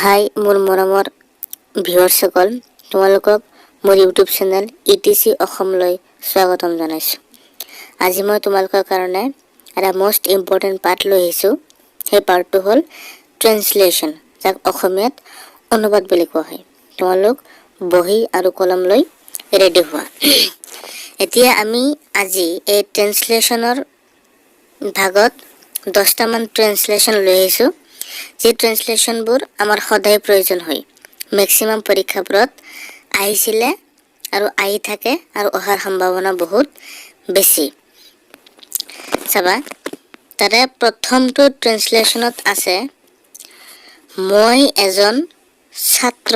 হাই মোৰ মৰমৰ ভিউৱাৰসকল, তোমালোকক মোৰ ইউটিউব চেনেল ইটিচি অসমলৈ স্বাগতম জনাইছোঁ। আজি মই তোমালোকৰ কাৰণে এটা মষ্ট ইম্পৰ্টেণ্ট পাৰ্ট লৈ আহিছোঁ। সেই পাৰ্টটো হ'ল ট্ৰেন্সলেশ্যন, যাক অসমীয়াত অনুবাদ বুলি কোৱা হয়। তোমালোক বহি আৰু কলম লৈ ৰেডি হোৱা। এতিয়া আমি আজি এই ট্ৰেন্সলেশ্যনৰ ভাগত 10টামান ট্ৰেন্সলেশ্যন লৈ আহিছোঁ, যি ট্ৰেন্সলেশ্যনবোৰ আমাৰ সদায় প্ৰয়োজন হয়। মেক্সিমাম পৰীক্ষাবোৰত আহিছিলে আৰু আহি থাকে আৰু অহাৰ সম্ভাৱনা বহুত বেছি। চাবা, তাৰে প্ৰথমটো ট্ৰেন্সলেশ্যনত আছে মই এজন ছাত্ৰ,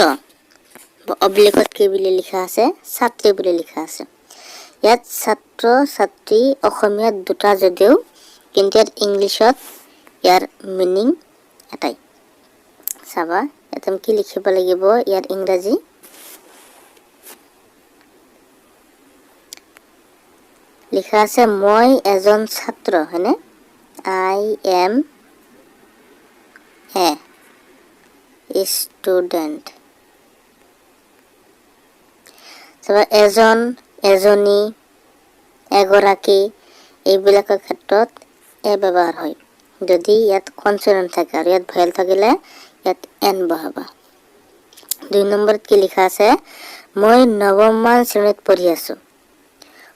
অব্লিকত কি বুলি লিখা আছে, ছাত্ৰী বুলি লিখা আছে। ইয়াত ছাত্ৰ ছাত্ৰী অসমীয়াত দুটা যদিও, কিন্তু ইয়াত ইংলিছত ইয়াৰ মিনিং এটাই। চাবা, ইয়াত কি লিখিব লাগিব, ইয়াৰ ইংৰাজী লিখা আছে মই এজন ছাত্ৰ, হয়নে? I M a student. চাবা, এজন, এজনী, এগৰাকী এইবিলাকৰ ক্ষেত্ৰত এ ব্যৱহাৰ হয়। যদি ইয়াত কনচনেণ্ট থাকে আৰু ইয়াত ভয়েল থাকিলে ইয়াত এন বহাবা। 2 নম্বৰত কি লিখা আছে, মই 9ম শ্ৰেণীত পঢ়ি আছো।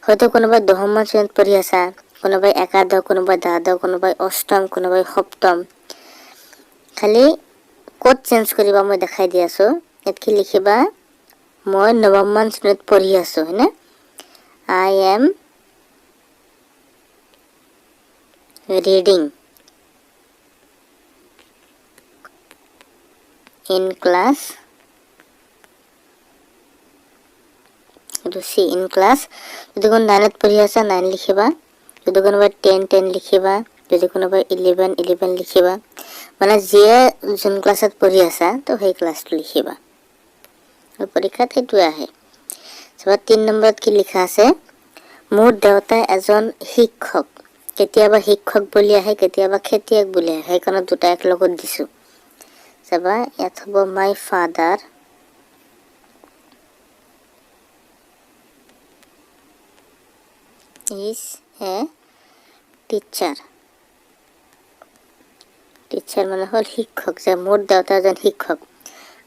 হয়তো কোনোবাই 10ম শ্ৰেণীত পঢ়ি আছা, কোনোবাই একাদশ, কোনোবাই দ্বাদশ, কোনোবাই অষ্টম, কোনোবাই সপ্তম। খালি ক'ত চেঞ্জ কৰিবা মই দেখাই দি আছো। ইয়াত কি লিখিবা, মই 9ম শ্ৰেণীত পঢ়ি আছো, হয়নে? I am reading in class, C in class। যদি কোনো 9ত পঢ়ি আছা 9 লিখিবা, যদি কোনোবাই 10 লিখিবা, যদি কোনোবাই 11 লিখিবা। মানে যিয়ে যোন ক্লাছত পঢ়ি আছা তো সেই ক্লাছটো লিখিবা। পৰীক্ষাত সেইটোৱে আহে। 3 নম্বৰত কি লিখা আছে, মোৰ দেউতা এজন শিক্ষক। কেতিয়াবা শিক্ষক বুলি আহে, কেতিয়াবা খেতিয়ক বুলি আহে, সেইকাৰণে দুটা এক লগত দিছো। চাবা, ইয়াত হ'ব my father is a teacher. Teacher মানে হ'ল শিক্ষক, যে মোৰ দেউতা এজন শিক্ষক।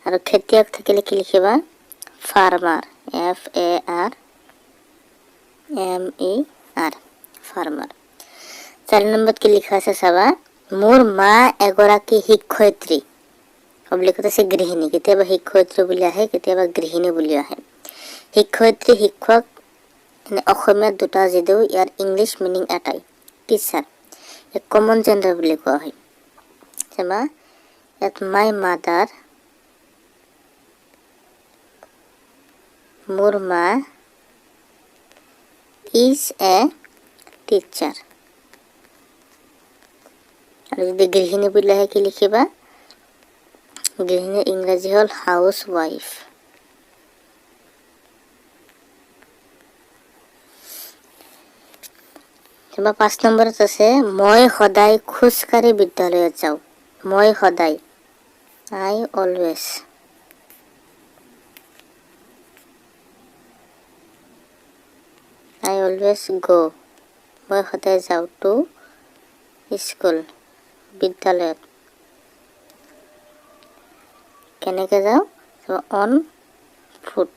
আৰু খেতিয়ক থাকিলে কি লিখিবা, ফাৰ্মাৰ, FARMER, ফাৰ্মাৰ। 4 নম্বৰত কি লিখা আছে চাবা, মোৰ মা এগৰাকী শিক্ষয়িত্ৰী। অব্লিকত আছে গৃহিণী, কেতিয়াবা শিক্ষয়িত্ৰী বুলি আহে, কেতিয়াবা গৃহিণী বুলি আহে। শিক্ষয়িত্ৰী, শিক্ষক অসমীয়াত দুটা যদিও ইয়াৰ ইংলিছ মিনিং এটাই, টিচাৰ। এক কমন জেণ্ডাৰ বুলি কোৱা হয়। চাবা, ইয়াত মাই মাদাৰ, মোৰ মা ইজ এ টিচাৰ। আৰু যদি গৃহিণী বুলি আহে কি লিখিবা, গৃহিণীৰ ইংৰাজী হ'ল হাউচ ৱাইফ। কিবা 5 নম্বৰত আছে মই সদায় খোজকাঢ়ি বিদ্যালয়ত যাওঁ। মই সদায়, আই অলৱেজ। আই অলৱেজ গো, মই সদায় যাওঁ টু স্কুল, বিদ্যালয়ত। কেনেকৈ যাওঁ, অন ফুট,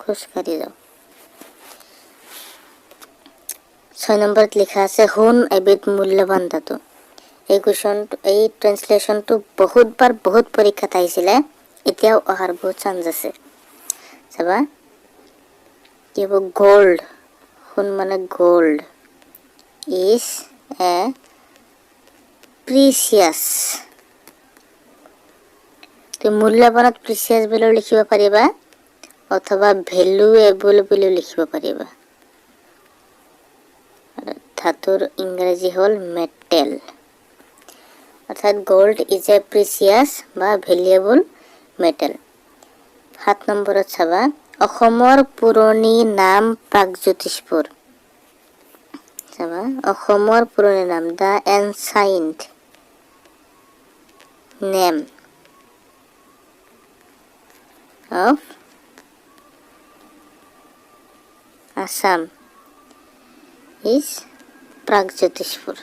খোজকাঢ়ি যাওঁ। 6 নম্বৰত লিখা আছে শুন এবিধ মূল্যৱান ধাতু। এই ট্ৰেন্সলেশ্যনটো বহুত পৰীক্ষাত আহিছিলে, এতিয়াও অহাৰ বহুত চান্স আছে। চাবা, কি হ'ব, গ'ল্ড, শুন মানে গ'ল্ড, ইজ এ প্ৰিচিয়াছ। মূল্যৱানত প্ৰিচিয়াছ বুলিও লিখিব পাৰিবা, অথবা ভেলুৱেবল বুলিও লিখিব পাৰিবা। ধাতুৰ ইংৰাজী হ'ল মেটেল, অৰ্থাৎ গ'ল্ড ইজ এ প্ৰিচিয়াছ বা ভেলুৱেবল মেটেল। 7 নম্বৰত চাবা, অসমৰ পুৰণি নাম প্ৰাগজ্যোতিষপুৰ। চাবা, অসমৰ পুৰণি নাম, the ancient name of Assam is Pragjyotishpur.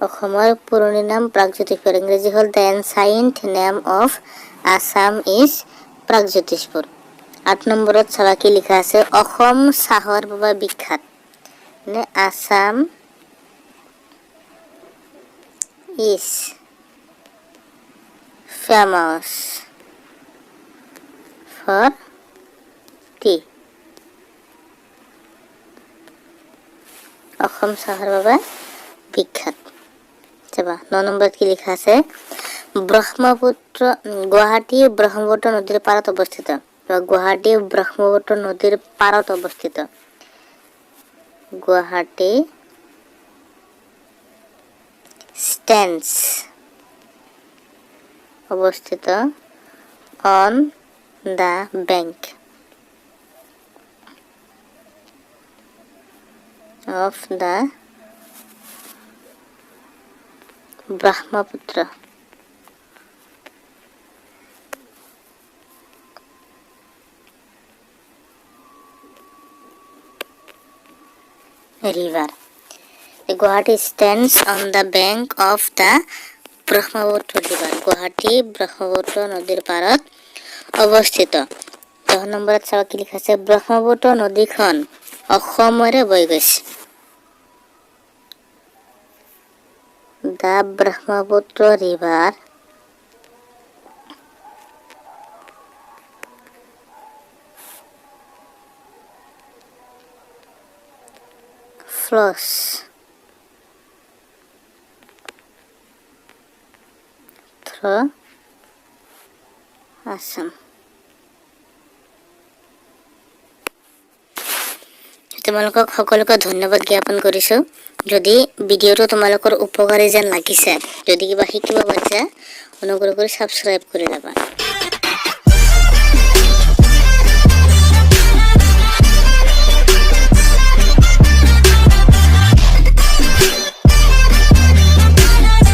অসমৰ পুৰণি নাম প্ৰাগজ্যোতিষপুৰ, ইংৰাজী হ'ল the ancient name of Assam is Pragjyotishpur. 8 নম্বৰত চাবা কি লিখা আছে, অসম চাহৰ বাবে বিখ্যাত, মানে Assam is famous for tea. Assam চাহৰ বাবে বিখ্যাত। চাবা 9 নম্বৰত কি লিখা আছে, ব্ৰহ্মপুত্ৰ গুৱাহাটী ব্ৰহ্মপুত্ৰ নদীৰ পাৰত অৱস্থিত। গুৱাহাটী ব্ৰহ্মপুত্ৰ নদীৰ পাৰত অৱস্থিত। গুৱাহাটী stands অৱস্থিত on the bank of the Brahmaputra river. The Guwahati stands on the bank of the Brahmaputra river. Guwahati Brahmaputra নদীৰ পাৰত অৱস্থিত। 10 নম্বৰত চাবা কি লিখা আছে, ব্ৰহ্মপুত্ৰ নদীখন অসমৰে বৈ গৈছে। The Brahmaputra river flows through Assam. তোমালোকক সকলোকে ধন্যবাদ জ্ঞাপন কৰিছোঁ। যদি ভিডিঅ'টো তোমালোকৰ উপকাৰী যেন লাগিছে, যদি কিবা শিকিব পাৰিছা, অনুগ্ৰহ কৰি ছাবস্ক্ৰাইব কৰি ল'বা।